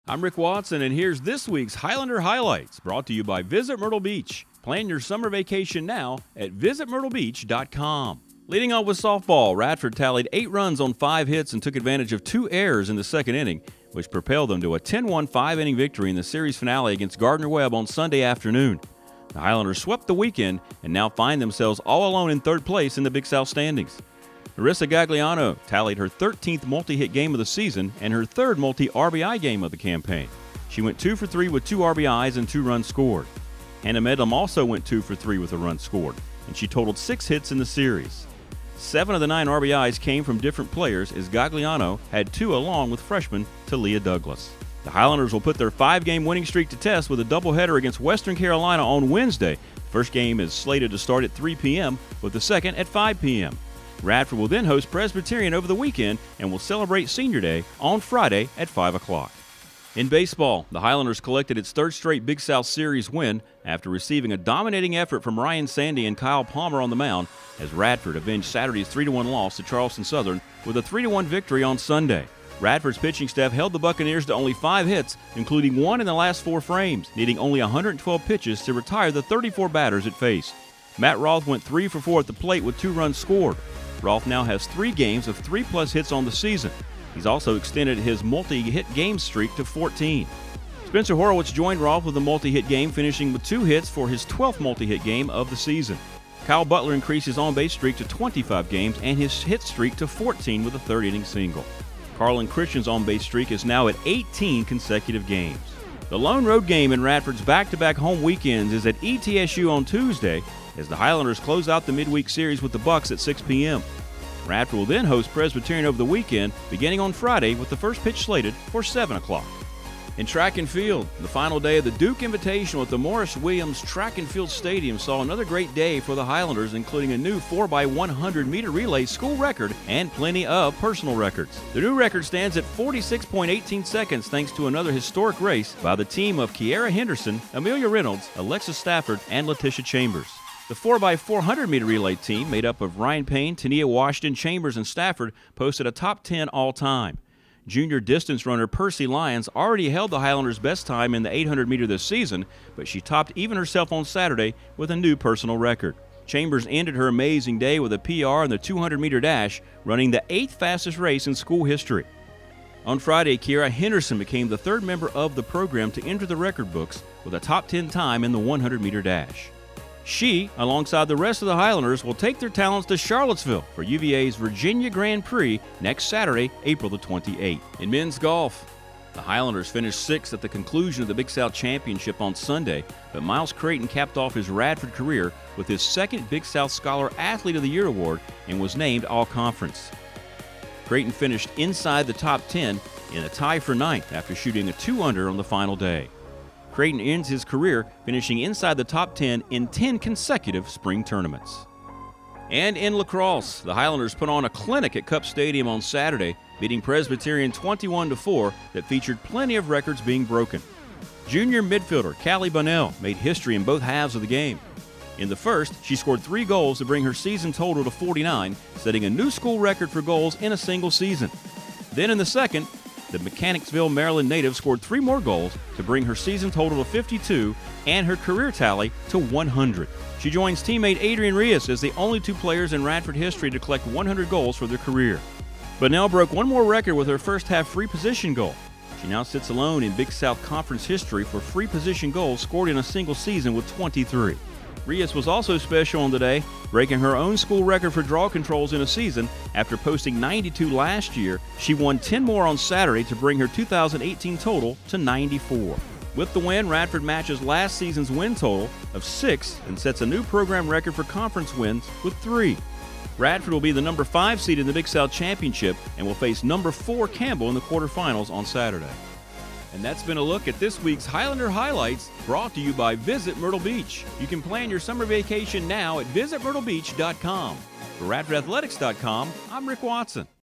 I'm Rick Watson, and here's this week's Highlander Highlights, brought to you by Visit Myrtle Beach. Plan your summer vacation now at visitmyrtlebeach.com. Leading off with softball, Radford tallied 8 runs on 5 hits and took advantage of 2 errors in the second inning, which propelled them to a 10-1 5-inning victory in the series finale against Gardner-Webb on Sunday afternoon. The Highlanders swept the weekend and now find themselves all alone in third place in the Big South standings. Marissa Gagliano tallied her 13th multi-hit game of the season and her 3rd multi-RBI game of the campaign. She went 2 for 3 with 2 RBIs and 2 runs scored. Hannah Medlem also went 2 for 3 with a run scored, and she totaled 6 hits in the series. 7 of the 9 RBIs came from different players, as Gagliano had 2 along with freshman Talia Douglas. The Highlanders will put their 5-game winning streak to test with a doubleheader against Western Carolina on Wednesday. The first game is slated to start at 3 p.m., with the second at 5 p.m. Radford will then host Presbyterian over the weekend and will celebrate Senior Day on Friday at 5 o'clock. In baseball, the Highlanders collected its 3rd straight Big South Series win after receiving a dominating effort from Ryan Sandy and Kyle Palmer on the mound, as Radford avenged Saturday's 3-1 loss to Charleston Southern with a 3-1 victory on Sunday. Radford's pitching staff held the Buccaneers to only 5 hits, including 1 in the last 4 frames, needing only 112 pitches to retire the 34 batters it faced. Matt Roth went 3 for 4 at the plate with 2 runs scored. Roth now has 3 games of 3+ hits on the season. He's also extended his multi-hit game streak to 14. Spencer Horowitz joined Roth with a multi-hit game, finishing with 2 hits for his 12th multi-hit game of the season. Kyle Butler increased his on-base streak to 25 games and his hit streak to 14 with a 3rd-inning single. Carlin Christian's on-base streak is now at 18 consecutive games. The lone road game in Radford's back-to-back home weekends is at ETSU on Tuesday, as the Highlanders close out the midweek series with the Bucks at 6 p.m. Radford will then host Presbyterian over the weekend, beginning on Friday with the first pitch slated for 7 o'clock. In track and field, the final day of the Duke Invitational at the Morris Williams Track and Field Stadium saw another great day for the Highlanders, including a new 4x100-meter relay school record and plenty of personal records. The new record stands at 46.18 seconds thanks to another historic race by the team of Kiera Henderson, Amelia Reynolds, Alexis Stafford, and Letitia Chambers. The 4x400-meter relay team, made up of Ryan Payne, Tania Washington, Chambers, and Stafford, posted a top 10 all-time. Junior distance runner Percy Lyons already held the Highlanders' best time in the 800-meter this season, but she topped even herself on Saturday with a new personal record. Chambers ended her amazing day with a PR in the 200-meter dash, running the 8th fastest race in school history. On Friday, Kiera Henderson became the 3rd member of the program to enter the record books with a top 10 time in the 100-meter dash. She, alongside the rest of the Highlanders, will take their talents to Charlottesville for UVA's Virginia Grand Prix next Saturday, April the 28th. In men's golf, the Highlanders finished 6th at the conclusion of the Big South Championship on Sunday, but Miles Creighton capped off his Radford career with his 2nd Big South Scholar Athlete of the Year award and was named All-Conference. Creighton finished inside the top 10 in a tie for 9th after shooting a 2-under on the final day. Creighton ends his career finishing inside the top 10 in 10 consecutive spring tournaments. And in lacrosse, the Highlanders put on a clinic at Cup Stadium on Saturday, beating Presbyterian 21-4 that featured plenty of records being broken. Junior midfielder Callie Bunnell made history in both halves of the game. In the first, she scored 3 goals to bring her season total to 49, setting a new school record for goals in a single season. Then in the second, the Mechanicsville, Maryland native scored 3 more goals to bring her season total to 52 and her career tally to 100. She joins teammate Adrian Rios as the only 2 players in Radford history to collect 100 goals for their career. Bunnell broke one more record with her first-half free position goal. She now sits alone in Big South Conference history for free position goals scored in a single season with 23. Rios was also special on the day, breaking her own school record for draw controls in a season. After posting 92 last year, she won 10 more on Saturday to bring her 2018 total to 94. With the win, Radford matches last season's win total of 6 and sets a new program record for conference wins with 3. Radford will be the number 5 seed in the Big South Championship and will face number 4 Campbell in the quarterfinals on Saturday. And that's been a look at this week's Highlander Highlights, brought to you by Visit Myrtle Beach. You can plan your summer vacation now at visitmyrtlebeach.com. For RadfordAthletics.com, I'm Rick Watson.